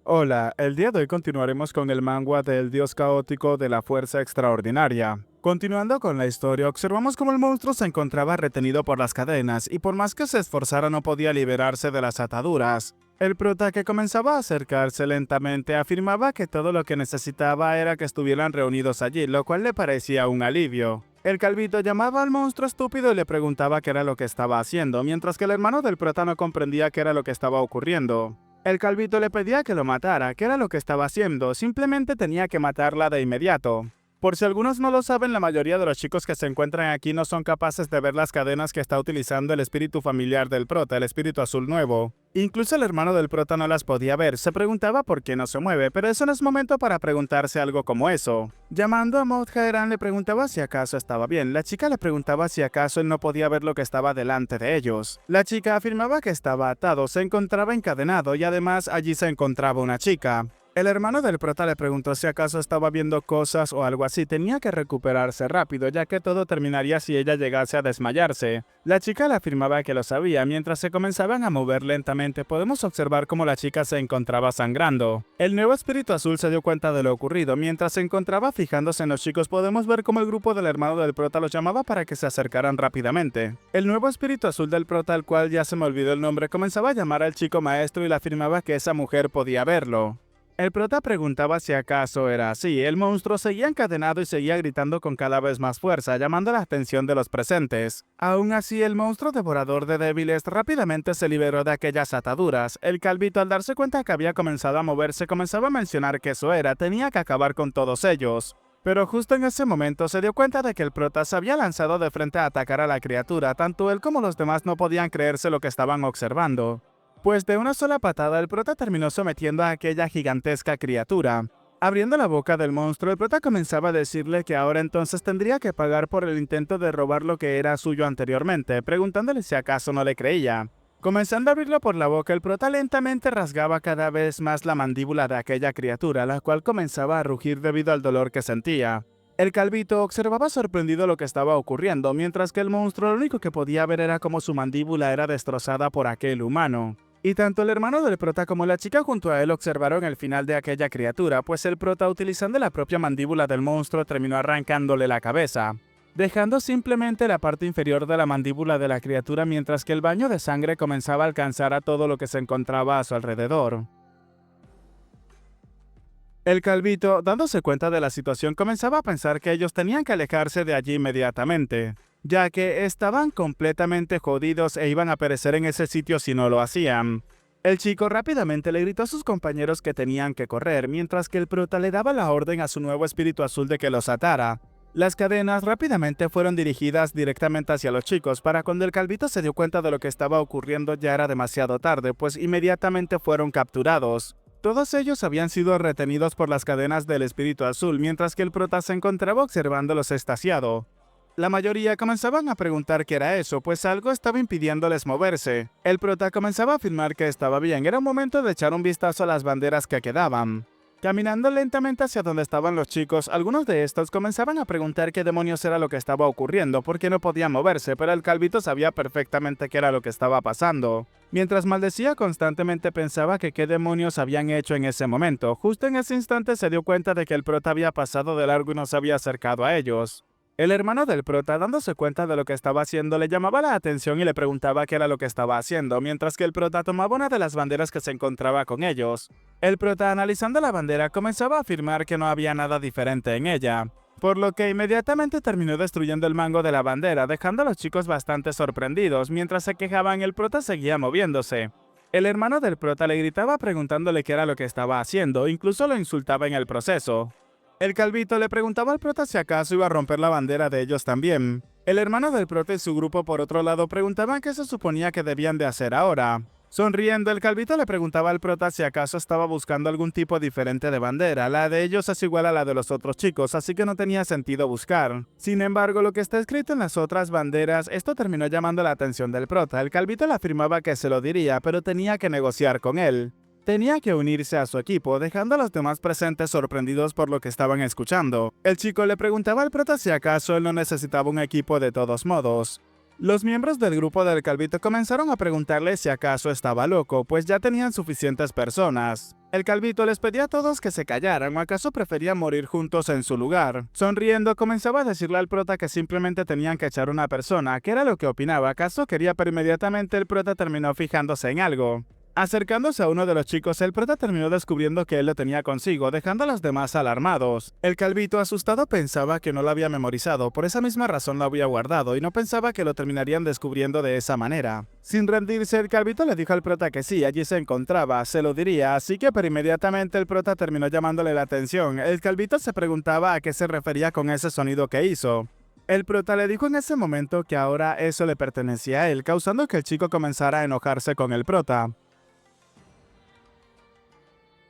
Hola, el día de hoy continuaremos con el manga del dios caótico de la fuerza extraordinaria. Continuando con la historia, observamos cómo el monstruo se encontraba retenido por las cadenas y por más que se esforzara no podía liberarse de las ataduras. El prota, que comenzaba a acercarse lentamente, afirmaba que todo lo que necesitaba era que estuvieran reunidos allí, lo cual le parecía un alivio. El calvito llamaba al monstruo estúpido y le preguntaba qué era lo que estaba haciendo, mientras que el hermano del prota no comprendía qué era lo que estaba ocurriendo. El calvito le pedía que lo matara, que era lo que estaba haciendo, simplemente tenía que matarla de inmediato. Por si algunos no lo saben, la mayoría de los chicos que se encuentran aquí no son capaces de ver las cadenas que está utilizando el espíritu familiar del prota, el espíritu azul nuevo. Incluso el hermano del prota no las podía ver, se preguntaba por qué no se mueve, pero eso no es momento para preguntarse algo como eso. Llamando a Maud, Jaeran le preguntaba si acaso estaba bien, la chica le preguntaba si acaso él no podía ver lo que estaba delante de ellos. La chica afirmaba que estaba atado, se encontraba encadenado y además allí se encontraba una chica. El hermano del prota le preguntó si acaso estaba viendo cosas o algo así. Tenía que recuperarse rápido, ya que todo terminaría si ella llegase a desmayarse. La chica le afirmaba que lo sabía. Mientras se comenzaban a mover lentamente, podemos observar cómo la chica se encontraba sangrando. El nuevo espíritu azul se dio cuenta de lo ocurrido. Mientras se encontraba fijándose en los chicos, podemos ver cómo el grupo del hermano del prota los llamaba para que se acercaran rápidamente. El nuevo espíritu azul del prota, al cual ya se me olvidó el nombre, comenzaba a llamar al chico maestro y le afirmaba que esa mujer podía verlo. El prota preguntaba si acaso era así. El monstruo seguía encadenado y seguía gritando con cada vez más fuerza, llamando la atención de los presentes. Aún así, el monstruo devorador de débiles rápidamente se liberó de aquellas ataduras. El calvito, al darse cuenta que había comenzado a moverse, comenzaba a mencionar que eso era, tenía que acabar con todos ellos. Pero justo en ese momento se dio cuenta de que el prota se había lanzado de frente a atacar a la criatura. Tanto él como los demás no podían creerse lo que estaban observando. Pues de una sola patada el prota terminó sometiendo a aquella gigantesca criatura. Abriendo la boca del monstruo, el prota comenzaba a decirle que ahora entonces tendría que pagar por el intento de robar lo que era suyo anteriormente, preguntándole si acaso no le creía. Comenzando a abrirlo por la boca, el prota lentamente rasgaba cada vez más la mandíbula de aquella criatura, la cual comenzaba a rugir debido al dolor que sentía. El calvito observaba sorprendido lo que estaba ocurriendo, mientras que el monstruo lo único que podía ver era cómo su mandíbula era destrozada por aquel humano. Y tanto el hermano del prota como la chica junto a él observaron el final de aquella criatura, pues el prota, utilizando la propia mandíbula del monstruo, terminó arrancándole la cabeza, dejando simplemente la parte inferior de la mandíbula de la criatura, mientras que el baño de sangre comenzaba a alcanzar a todo lo que se encontraba a su alrededor. El calvito, dándose cuenta de la situación, comenzaba a pensar que ellos tenían que alejarse de allí inmediatamente, ya que estaban completamente jodidos e iban a perecer en ese sitio si no lo hacían. El chico rápidamente le gritó a sus compañeros que tenían que correr, mientras que el prota le daba la orden a su nuevo espíritu azul de que los atara. Las cadenas rápidamente fueron dirigidas directamente hacia los chicos. Para cuando el calvito se dio cuenta de lo que estaba ocurriendo ya era demasiado tarde, pues inmediatamente fueron capturados. Todos ellos habían sido retenidos por las cadenas del espíritu azul, mientras que el prota se encontraba observándolos extasiado. La mayoría comenzaban a preguntar qué era eso, pues algo estaba impidiéndoles moverse. El prota comenzaba a afirmar que estaba bien, era un momento de echar un vistazo a las banderas que quedaban. Caminando lentamente hacia donde estaban los chicos, algunos de estos comenzaban a preguntar qué demonios era lo que estaba ocurriendo, porque no podían moverse, pero el calvito sabía perfectamente qué era lo que estaba pasando. Mientras maldecía constantemente, pensaba que qué demonios habían hecho en ese momento. Justo en ese instante se dio cuenta de que el prota había pasado de largo y no se había acercado a ellos. El hermano del prota, dándose cuenta de lo que estaba haciendo, le llamaba la atención y le preguntaba qué era lo que estaba haciendo, mientras que el prota tomaba una de las banderas que se encontraba con ellos. El prota, analizando la bandera, comenzaba a afirmar que no había nada diferente en ella, por lo que inmediatamente terminó destruyendo el mango de la bandera, dejando a los chicos bastante sorprendidos. Mientras se quejaban, el prota seguía moviéndose. El hermano del prota le gritaba preguntándole qué era lo que estaba haciendo, incluso lo insultaba en el proceso. El calvito le preguntaba al prota si acaso iba a romper la bandera de ellos también. El hermano del prota y su grupo, por otro lado, preguntaban qué se suponía que debían de hacer ahora. Sonriendo, el calvito le preguntaba al prota si acaso estaba buscando algún tipo diferente de bandera. La de ellos es igual a la de los otros chicos, así que no tenía sentido buscar. Sin embargo, lo que está escrito en las otras banderas, esto terminó llamando la atención del prota. El calvito le afirmaba que se lo diría, pero tenía que negociar con él. Tenía que unirse a su equipo, dejando a los demás presentes sorprendidos por lo que estaban escuchando. El chico le preguntaba al prota si acaso él no necesitaba un equipo de todos modos. Los miembros del grupo del Calvito comenzaron a preguntarle si acaso estaba loco, pues ya tenían suficientes personas. El Calvito les pedía a todos que se callaran o acaso preferían morir juntos en su lugar. Sonriendo, comenzaba a decirle al prota que simplemente tenían que echar una persona, que era lo que opinaba, acaso quería, pero inmediatamente el prota terminó fijándose en algo. Acercándose a uno de los chicos, el prota terminó descubriendo que él lo tenía consigo, dejando a los demás alarmados. El Calvito, asustado, pensaba que no lo había memorizado, por esa misma razón lo había guardado, y no pensaba que lo terminarían descubriendo de esa manera. Sin rendirse, el Calvito le dijo al prota que sí, allí se encontraba, se lo diría, así que pero inmediatamente el prota terminó llamándole la atención. El Calvito se preguntaba a qué se refería con ese sonido que hizo. El prota le dijo en ese momento que ahora eso le pertenecía a él, causando que el chico comenzara a enojarse con el prota.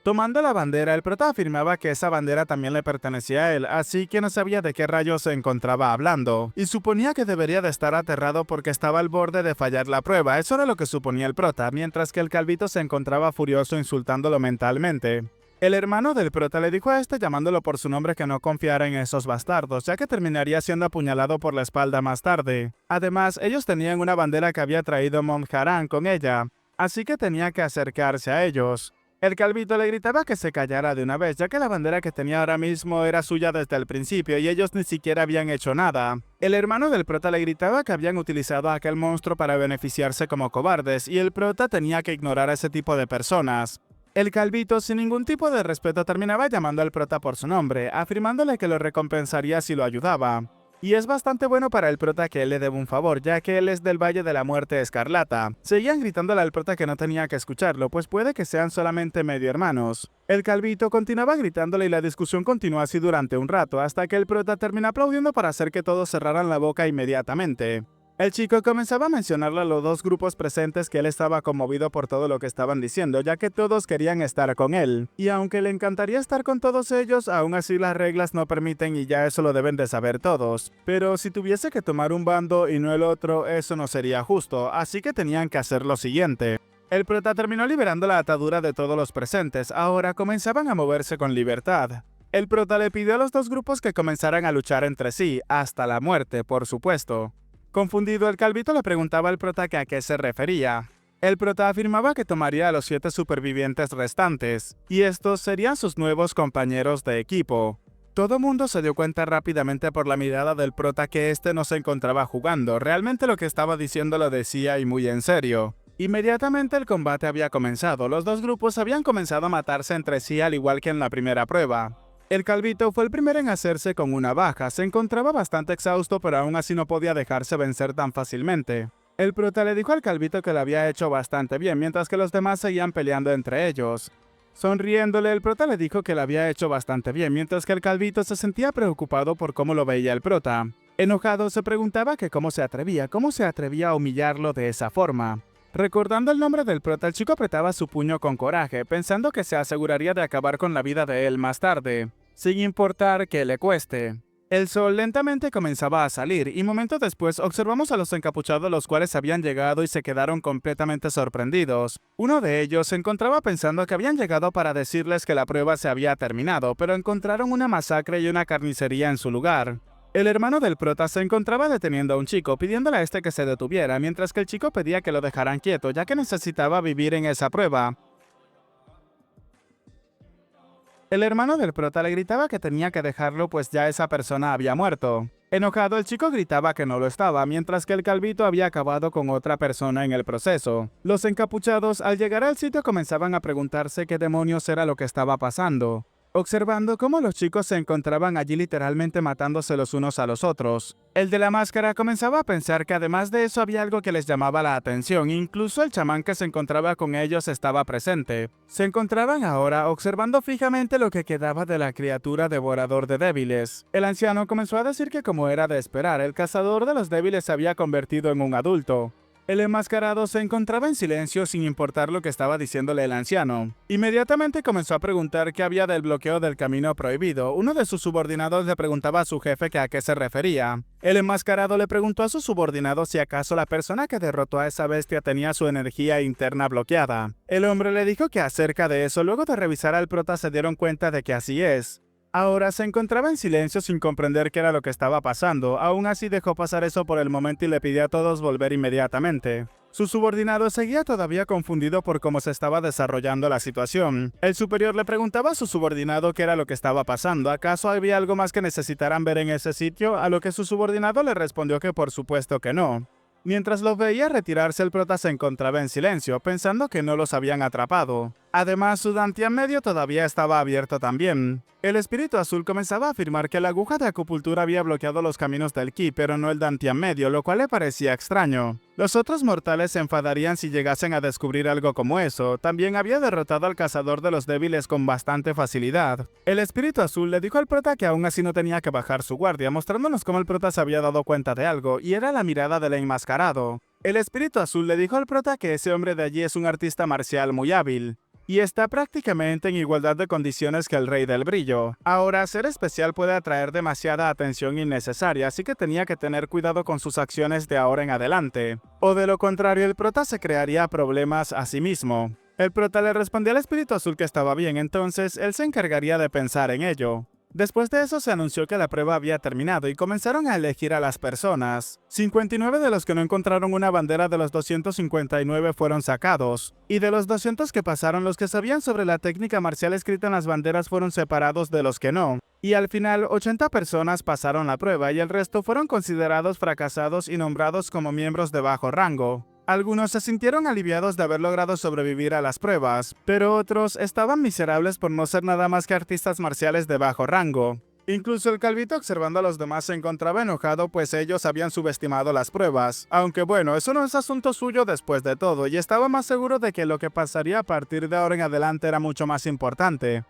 Tomando la bandera, el prota afirmaba que esa bandera también le pertenecía a él, así que no sabía de qué rayos se encontraba hablando, y suponía que debería de estar aterrado porque estaba al borde de fallar la prueba. Eso era lo que suponía el prota, mientras que el Calvito se encontraba furioso insultándolo mentalmente. El hermano del prota le dijo a este llamándolo por su nombre que no confiara en esos bastardos, ya que terminaría siendo apuñalado por la espalda más tarde. Además, ellos tenían una bandera que había traído Mon Haran con ella, así que tenía que acercarse a ellos. El Calvito le gritaba que se callara de una vez, ya que la bandera que tenía ahora mismo era suya desde el principio y ellos ni siquiera habían hecho nada. El hermano del prota le gritaba que habían utilizado a aquel monstruo para beneficiarse como cobardes y el prota tenía que ignorar a ese tipo de personas. El Calvito, sin ningún tipo de respeto, terminaba llamando al prota por su nombre, afirmándole que lo recompensaría si lo ayudaba. Y es bastante bueno para el prota que él le debe un favor, ya que él es del Valle de la Muerte Escarlata. Seguían gritándole al prota que no tenía que escucharlo, pues puede que sean solamente medio hermanos. El Calvito continuaba gritándole y la discusión continuó así durante un rato, hasta que el prota terminó aplaudiendo para hacer que todos cerraran la boca inmediatamente. El chico comenzaba a mencionarle a los dos grupos presentes que él estaba conmovido por todo lo que estaban diciendo, ya que todos querían estar con él. Y aunque le encantaría estar con todos ellos, aún así las reglas no permiten y ya eso lo deben de saber todos. Pero si tuviese que tomar un bando y no el otro, eso no sería justo, así que tenían que hacer lo siguiente. El prota terminó liberando la atadura de todos los presentes, ahora comenzaban a moverse con libertad. El prota le pidió a los dos grupos que comenzaran a luchar entre sí, hasta la muerte, por supuesto. Confundido, el Calvito le preguntaba al prota que a qué se refería. El prota afirmaba que tomaría a los 7 supervivientes restantes, y estos serían sus nuevos compañeros de equipo. Todo mundo se dio cuenta rápidamente por la mirada del prota que este no se encontraba jugando, realmente lo que estaba diciendo lo decía y muy en serio. Inmediatamente el combate había comenzado, los dos grupos habían comenzado a matarse entre sí al igual que en la primera prueba. El Calvito fue el primero en hacerse con una baja, se encontraba bastante exhausto pero aún así no podía dejarse vencer tan fácilmente. El prota le dijo al Calvito que lo había hecho bastante bien mientras que los demás seguían peleando entre ellos. Sonriéndole, el prota le dijo que lo había hecho bastante bien mientras que el Calvito se sentía preocupado por cómo lo veía el prota. Enojado se preguntaba que cómo se atrevía a humillarlo de esa forma. Recordando el nombre del prota, el chico apretaba su puño con coraje, pensando que se aseguraría de acabar con la vida de él más tarde, sin importar que le cueste. El sol lentamente comenzaba a salir, y momentos después observamos a los encapuchados los cuales habían llegado y se quedaron completamente sorprendidos. Uno de ellos se encontraba pensando que habían llegado para decirles que la prueba se había terminado, pero encontraron una masacre y una carnicería en su lugar. El hermano del prota se encontraba deteniendo a un chico, pidiéndole a este que se detuviera, mientras que el chico pedía que lo dejaran quieto, ya que necesitaba vivir en esa prueba. El hermano del prota le gritaba que tenía que dejarlo pues ya esa persona había muerto. Enojado, el chico gritaba que no lo estaba, mientras que el Calvito había acabado con otra persona en el proceso. Los encapuchados, al llegar al sitio, comenzaban a preguntarse qué demonios era lo que estaba pasando, observando cómo los chicos se encontraban allí literalmente matándose los unos a los otros. El de la máscara comenzaba a pensar que además de eso había algo que les llamaba la atención, incluso el chamán que se encontraba con ellos estaba presente. Se encontraban ahora observando fijamente lo que quedaba de la criatura devorador de débiles. El anciano comenzó a decir que como era de esperar, el cazador de los débiles se había convertido en un adulto. El enmascarado se encontraba en silencio sin importar lo que estaba diciéndole el anciano. Inmediatamente comenzó a preguntar qué había del bloqueo del camino prohibido. Uno de sus subordinados le preguntaba a su jefe que a qué se refería. El enmascarado le preguntó a su subordinado si acaso la persona que derrotó a esa bestia tenía su energía interna bloqueada. El hombre le dijo que acerca de eso, luego de revisar al prota se dieron cuenta de que así es. Ahora se encontraba en silencio sin comprender qué era lo que estaba pasando. Aún así dejó pasar eso por el momento y le pidió a todos volver inmediatamente. Su subordinado seguía todavía confundido por cómo se estaba desarrollando la situación. El superior le preguntaba a su subordinado qué era lo que estaba pasando. ¿Acaso había algo más que necesitaran ver en ese sitio? A lo que su subordinado le respondió que por supuesto que no. Mientras los veía retirarse, el prota se encontraba en silencio, pensando que no los habían atrapado. Además, su dantian medio todavía estaba abierto también. El espíritu azul comenzaba a afirmar que la aguja de acupuntura había bloqueado los caminos del ki, pero no el dantian medio, lo cual le parecía extraño. Los otros mortales se enfadarían si llegasen a descubrir algo como eso. También había derrotado al cazador de los débiles con bastante facilidad. El espíritu azul le dijo al prota que aún así no tenía que bajar su guardia, mostrándonos cómo el prota se había dado cuenta de algo, y era la mirada del enmascarado. El espíritu azul le dijo al prota que ese hombre de allí es un artista marcial muy hábil y está prácticamente en igualdad de condiciones que el Rey del Brillo. Ahora, ser especial puede atraer demasiada atención innecesaria, así que tenía que tener cuidado con sus acciones de ahora en adelante. O de lo contrario, el prota se crearía problemas a sí mismo. El prota le respondió al espíritu azul que estaba bien, entonces él se encargaría de pensar en ello. Después de eso se anunció que la prueba había terminado y comenzaron a elegir a las personas. 59 de los que no encontraron una bandera de los 259 fueron sacados, y de los 200 que pasaron, los que sabían sobre la técnica marcial escrita en las banderas fueron separados de los que no. Y al final, 80 personas pasaron la prueba y el resto fueron considerados fracasados y nombrados como miembros de bajo rango. Algunos se sintieron aliviados de haber logrado sobrevivir a las pruebas, pero otros estaban miserables por no ser nada más que artistas marciales de bajo rango. Incluso el calvito, observando a los demás, se encontraba enojado pues ellos habían subestimado las pruebas. Aunque bueno, eso no es asunto suyo después de todo, y estaba más seguro de que lo que pasaría a partir de ahora en adelante era mucho más importante.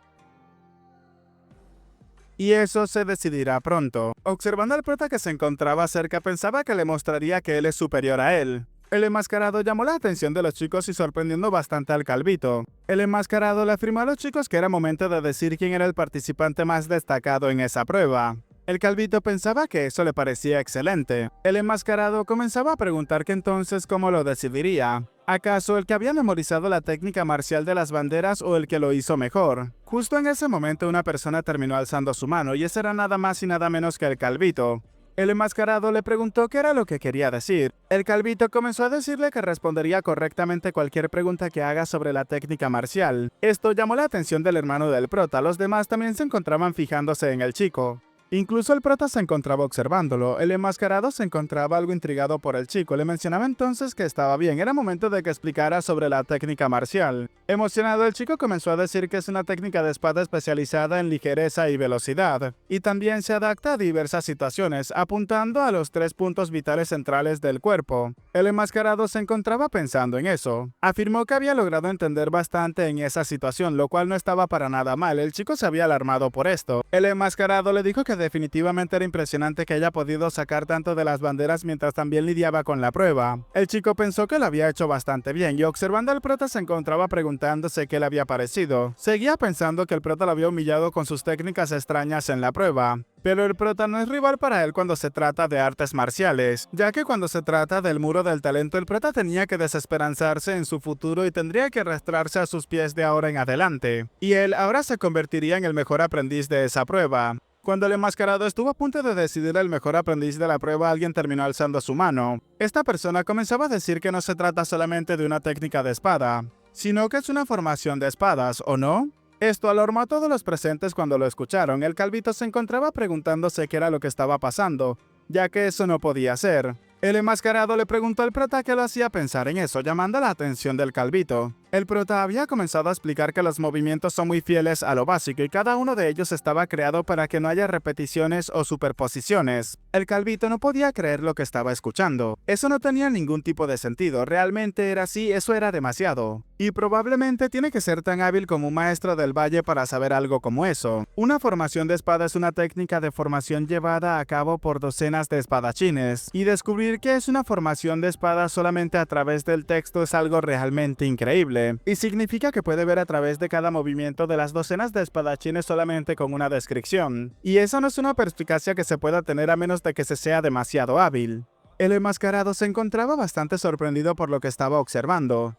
Y eso se decidirá pronto. Observando al prota que se encontraba cerca, pensaba que le mostraría que él es superior a él. El enmascarado llamó la atención de los chicos y sorprendiendo bastante al calvito. El enmascarado le afirmó a los chicos que era momento de decir quién era el participante más destacado en esa prueba. El calvito pensaba que eso le parecía excelente. El enmascarado comenzaba a preguntar que entonces cómo lo decidiría. ¿Acaso el que había memorizado la técnica marcial de las banderas o el que lo hizo mejor? Justo en ese momento una persona terminó alzando su mano y ese era nada más y nada menos que el calvito. El enmascarado le preguntó qué era lo que quería decir. El calvito comenzó a decirle que respondería correctamente cualquier pregunta que haga sobre la técnica marcial. Esto llamó la atención del hermano del prota, los demás también se encontraban fijándose en el chico. Incluso el prota se encontraba observándolo. El enmascarado se encontraba algo intrigado por el chico. Le mencionaba entonces que estaba bien. Era momento de que explicara sobre la técnica marcial. Emocionado, el chico comenzó a decir que es una técnica de espada especializada en ligereza y velocidad. Y también se adapta a diversas situaciones, apuntando a los 3 puntos vitales centrales del cuerpo. El enmascarado se encontraba pensando en eso. Afirmó que había logrado entender bastante en esa situación, lo cual no estaba para nada mal. El chico se había alarmado por esto. El enmascarado le dijo que definitivamente era impresionante que haya podido sacar tanto de las banderas mientras también lidiaba con la prueba. El chico pensó que lo había hecho bastante bien y observando al prota se encontraba preguntándose qué le había parecido. Seguía pensando que el prota lo había humillado con sus técnicas extrañas en la prueba. Pero el prota no es rival para él cuando se trata de artes marciales, ya que cuando se trata del muro del talento el prota tenía que desesperanzarse en su futuro y tendría que arrastrarse a sus pies de ahora en adelante. Y él ahora se convertiría en el mejor aprendiz de esa prueba. Cuando el enmascarado estuvo a punto de decidir el mejor aprendiz de la prueba, alguien terminó alzando su mano. Esta persona comenzaba a decir que no se trata solamente de una técnica de espada, sino que es una formación de espadas, ¿o no? Esto alarmó a todos los presentes cuando lo escucharon. El calvito se encontraba preguntándose qué era lo que estaba pasando, ya que eso no podía ser. El enmascarado le preguntó al prota qué lo hacía pensar en eso, llamando la atención del calvito. El prota había comenzado a explicar que los movimientos son muy fieles a lo básico y cada uno de ellos estaba creado para que no haya repeticiones o superposiciones. El calvito no podía creer lo que estaba escuchando. Eso no tenía ningún tipo de sentido, realmente era así, eso era demasiado. Y probablemente tiene que ser tan hábil como un maestro del valle para saber algo como eso. Una formación de espada es una técnica de formación llevada a cabo por docenas de espadachines, y descubrir que es una formación de espada solamente a través del texto es algo realmente increíble. Y significa que puede ver a través de cada movimiento de las docenas de espadachines solamente con una descripción. Y eso no es una perspicacia que se pueda tener a menos de que se sea demasiado hábil. El enmascarado se encontraba bastante sorprendido por lo que estaba observando.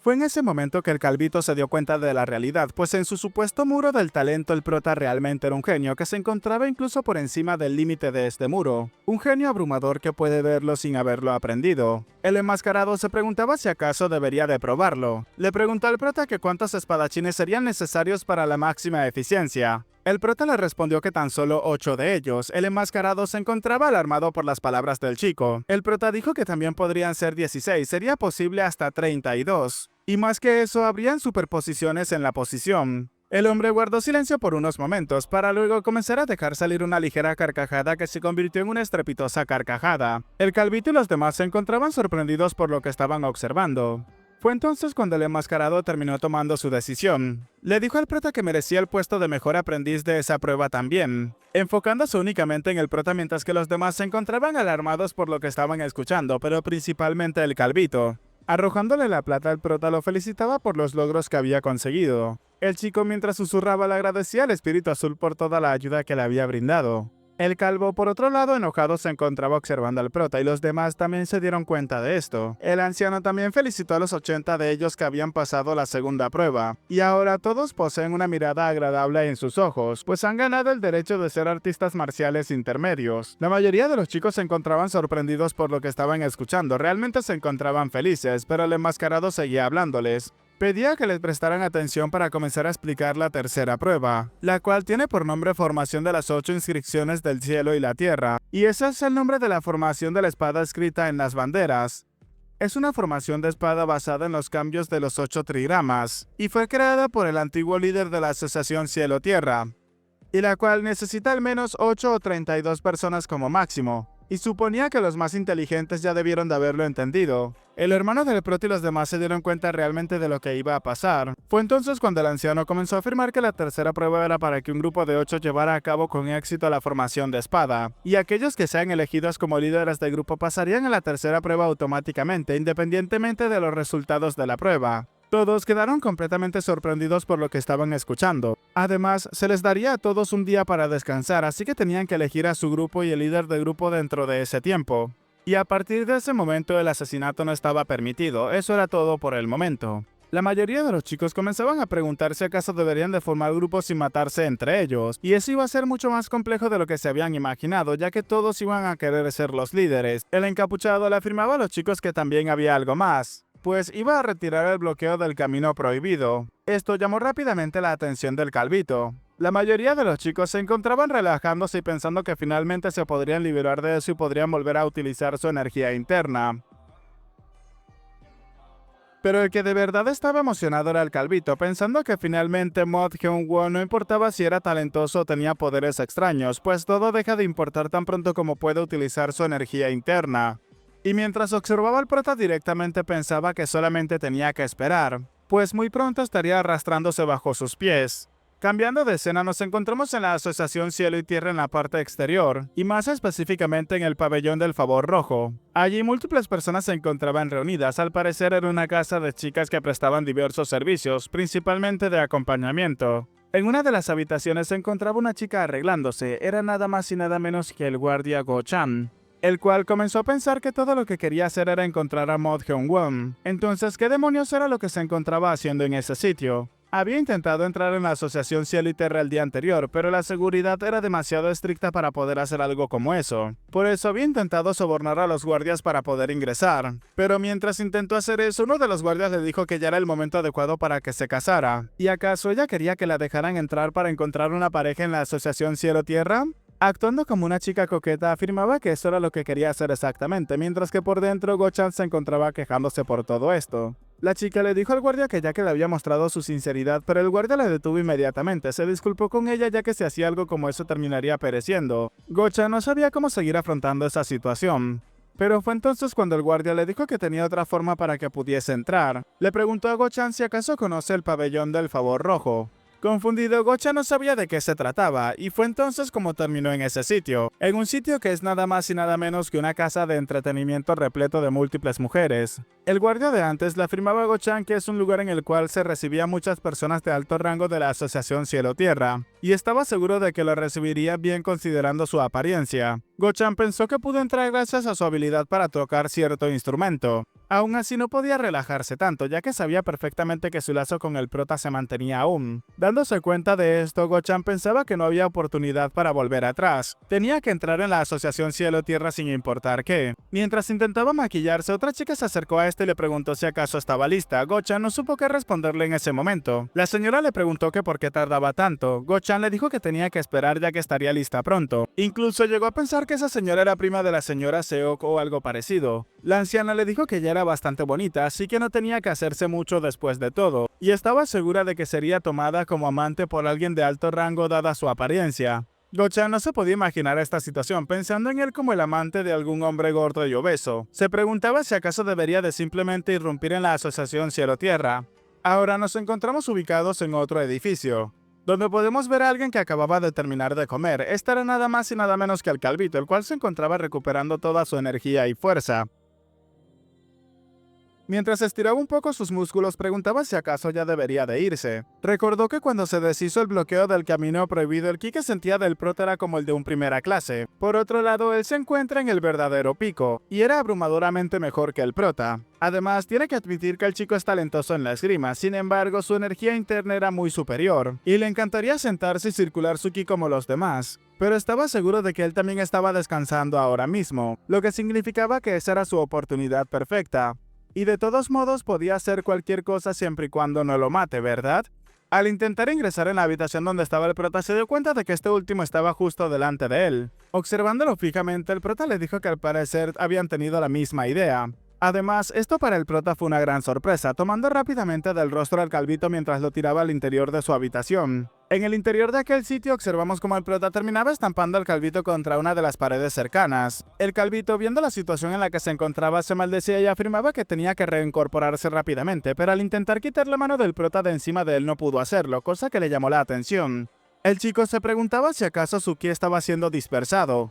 Fue en ese momento que el calvito se dio cuenta de la realidad, pues en su supuesto muro del talento el prota realmente era un genio que se encontraba incluso por encima del límite de este muro. Un genio abrumador que puede verlo sin haberlo aprendido. El enmascarado se preguntaba si acaso debería de probarlo. Le preguntó al prota que cuántos espadachines serían necesarios para la máxima eficiencia. El prota le respondió que tan solo 8 de ellos. El enmascarado se encontraba alarmado por las palabras del chico. El prota dijo que también podrían ser 16, sería posible hasta 32. Y más que eso, habrían superposiciones en la posición. El hombre guardó silencio por unos momentos, para luego comenzar a dejar salir una ligera carcajada que se convirtió en una estrepitosa carcajada. El calvito y los demás se encontraban sorprendidos por lo que estaban observando. Fue entonces cuando el enmascarado terminó tomando su decisión. Le dijo al prota que merecía el puesto de mejor aprendiz de esa prueba también, enfocándose únicamente en el prota mientras que los demás se encontraban alarmados por lo que estaban escuchando, pero principalmente el calvito. Arrojándole la plata al prota lo felicitaba por los logros que había conseguido. El chico mientras susurraba le agradecía al espíritu azul por toda la ayuda que le había brindado. El calvo, por otro lado, enojado, se encontraba observando al prota y los demás también se dieron cuenta de esto. El anciano también felicitó a los 80 de ellos que habían pasado la segunda prueba, y ahora todos poseen una mirada agradable en sus ojos, pues han ganado el derecho de ser artistas marciales intermedios. La mayoría de los chicos se encontraban sorprendidos por lo que estaban escuchando, realmente se encontraban felices, pero el enmascarado seguía hablándoles. Pedía que les prestaran atención para comenzar a explicar la tercera prueba, la cual tiene por nombre Formación de las 8 inscripciones del cielo y la tierra, y ese es el nombre de la formación de la espada escrita en las banderas. Es una formación de espada basada en los cambios de los 8 trigramas, y fue creada por el antiguo líder de la asociación Cielo-Tierra, y la cual necesita al menos 8 o 32 personas como máximo. Y suponía que los más inteligentes ya debieron de haberlo entendido. El hermano del prota y los demás se dieron cuenta realmente de lo que iba a pasar. Fue entonces cuando el anciano comenzó a afirmar que la tercera prueba era para que un grupo de 8 llevara a cabo con éxito la formación de espada, y aquellos que sean elegidos como líderes del grupo pasarían a la tercera prueba automáticamente, independientemente de los resultados de la prueba. Todos quedaron completamente sorprendidos por lo que estaban escuchando. Además, se les daría a todos un día para descansar, así que tenían que elegir a su grupo y el líder del grupo dentro de ese tiempo. Y a partir de ese momento el asesinato no estaba permitido, eso era todo por el momento. La mayoría de los chicos comenzaban a preguntar si acaso deberían de formar grupos sin matarse entre ellos, y eso iba a ser mucho más complejo de lo que se habían imaginado, ya que todos iban a querer ser los líderes. El encapuchado le afirmaba a los chicos que también había algo más, pues iba a retirar el bloqueo del camino prohibido. Esto llamó rápidamente la atención del calvito. La mayoría de los chicos se encontraban relajándose y pensando que finalmente se podrían liberar de eso y podrían volver a utilizar su energía interna. Pero el que de verdad estaba emocionado era el calvito, pensando que finalmente Mod Hyung-woo no importaba si era talentoso o tenía poderes extraños, pues todo deja de importar tan pronto como puede utilizar su energía interna. Y mientras observaba al prota directamente pensaba que solamente tenía que esperar, pues muy pronto estaría arrastrándose bajo sus pies. Cambiando de escena nos encontramos en la Asociación Cielo y Tierra en la parte exterior, y más específicamente en el pabellón del Favor Rojo. Allí múltiples personas se encontraban reunidas, al parecer era una casa de chicas que prestaban diversos servicios, principalmente de acompañamiento. En una de las habitaciones se encontraba una chica arreglándose, era nada más y nada menos que el guardia Go-chan, el cual comenzó a pensar que todo lo que quería hacer era encontrar a Mod Hyung-woo. Entonces, ¿qué demonios era lo que se encontraba haciendo en ese sitio? Había intentado entrar en la Asociación Cielo y Tierra el día anterior, pero la seguridad era demasiado estricta para poder hacer algo como eso. Por eso había intentado sobornar a los guardias para poder ingresar. Pero mientras intentó hacer eso, uno de los guardias le dijo que ya era el momento adecuado para que se casara. ¿Y acaso ella quería que la dejaran entrar para encontrar una pareja en la Asociación Cielo-Tierra? Actuando como una chica coqueta, afirmaba que eso era lo que quería hacer exactamente, mientras que por dentro Go-chan se encontraba quejándose por todo esto. La chica le dijo al guardia que ya que le había mostrado su sinceridad, pero el guardia la detuvo inmediatamente, se disculpó con ella ya que si hacía algo como eso terminaría pereciendo. Go-chan no sabía cómo seguir afrontando esa situación. Pero fue entonces cuando el guardia le dijo que tenía otra forma para que pudiese entrar. Le preguntó a Go-chan si acaso conoce el pabellón del Favor Rojo. Confundido, Go-chan no sabía de qué se trataba, y fue entonces como terminó en ese sitio, en un sitio que es nada más y nada menos que una casa de entretenimiento repleto de múltiples mujeres. El guardia de antes le afirmaba a Go-chan que es un lugar en el cual se recibía muchas personas de alto rango de la Asociación Cielo-Tierra, y estaba seguro de que lo recibiría bien considerando su apariencia. Go-chan pensó que pudo entrar gracias a su habilidad para tocar cierto instrumento. Aún así no podía relajarse tanto, ya que sabía perfectamente que su lazo con el prota se mantenía aún. Dándose cuenta de esto, Go-chan pensaba que no había oportunidad para volver atrás. Tenía que entrar en la asociación Cielo-Tierra sin importar qué. Mientras intentaba maquillarse, otra chica se acercó a este y le preguntó si acaso estaba lista. Go-chan no supo qué responderle en ese momento. La señora le preguntó que por qué tardaba tanto. Go-chan le dijo que tenía que esperar ya que estaría lista pronto. Incluso llegó a pensar que esa señora era prima de la señora Seok o algo parecido. La anciana le dijo que ya era bastante bonita, así que no tenía que hacerse mucho después de todo, y estaba segura de que sería tomada como amante por alguien de alto rango dada su apariencia. Go-chan no se podía imaginar esta situación pensando en él como el amante de algún hombre gordo y obeso. Se preguntaba si acaso debería de simplemente irrumpir en la asociación Cielo-Tierra. Ahora nos encontramos ubicados en otro edificio, donde podemos ver a alguien que acababa de terminar de comer. Este era nada más y nada menos que el Calvito, el cual se encontraba recuperando toda su energía y fuerza. Mientras estiraba un poco sus músculos, preguntaba si acaso ya debería de irse. Recordó que cuando se deshizo el bloqueo del camino prohibido, el ki que sentía del prota era como el de un primera clase. Por otro lado, él se encuentra en el verdadero pico, y era abrumadoramente mejor que el prota. Además, tiene que admitir que el chico es talentoso en la esgrima, sin embargo, su energía interna era muy superior, y le encantaría sentarse y circular su ki como los demás. Pero estaba seguro de que él también estaba descansando ahora mismo, lo que significaba que esa era su oportunidad perfecta. Y de todos modos podía hacer cualquier cosa siempre y cuando no lo mate, ¿verdad? Al intentar ingresar en la habitación donde estaba el prota, se dio cuenta de que este último estaba justo delante de él. Observándolo fijamente, el prota le dijo que al parecer habían tenido la misma idea. Además, esto para el prota fue una gran sorpresa, tomando rápidamente del rostro al Calvito mientras lo tiraba al interior de su habitación. En el interior de aquel sitio observamos cómo el prota terminaba estampando al Calvito contra una de las paredes cercanas. El Calvito, viendo la situación en la que se encontraba, se maldecía y afirmaba que tenía que reincorporarse rápidamente, pero al intentar quitar la mano del prota de encima de él no pudo hacerlo, cosa que le llamó la atención. El chico se preguntaba si acaso su ki estaba siendo dispersado.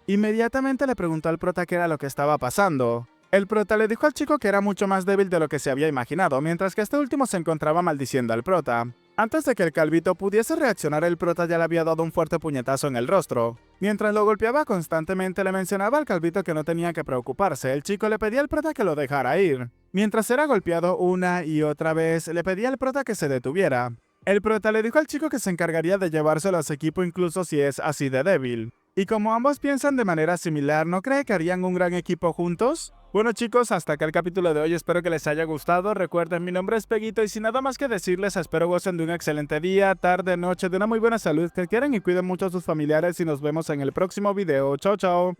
Inmediatamente le preguntó al prota qué era lo que estaba pasando. El prota le dijo al chico que era mucho más débil de lo que se había imaginado, mientras que este último se encontraba maldiciendo al prota. Antes de que el Calvito pudiese reaccionar, el prota ya le había dado un fuerte puñetazo en el rostro. Mientras lo golpeaba constantemente, le mencionaba al Calvito que no tenía que preocuparse. El chico le pedía al prota que lo dejara ir. Mientras era golpeado una y otra vez, le pedía al prota que se detuviera. El prota le dijo al chico que se encargaría de llevárselo a su equipo incluso si es así de débil. Y como ambos piensan de manera similar, ¿no cree que harían un gran equipo juntos? Bueno chicos, hasta acá el capítulo de hoy, espero que les haya gustado. Recuerden, mi nombre es Peguito y sin nada más que decirles, espero gocen de un excelente día, tarde, noche, de una muy buena salud, que quieran y cuiden mucho a sus familiares y nos vemos en el próximo video. Chao, chao.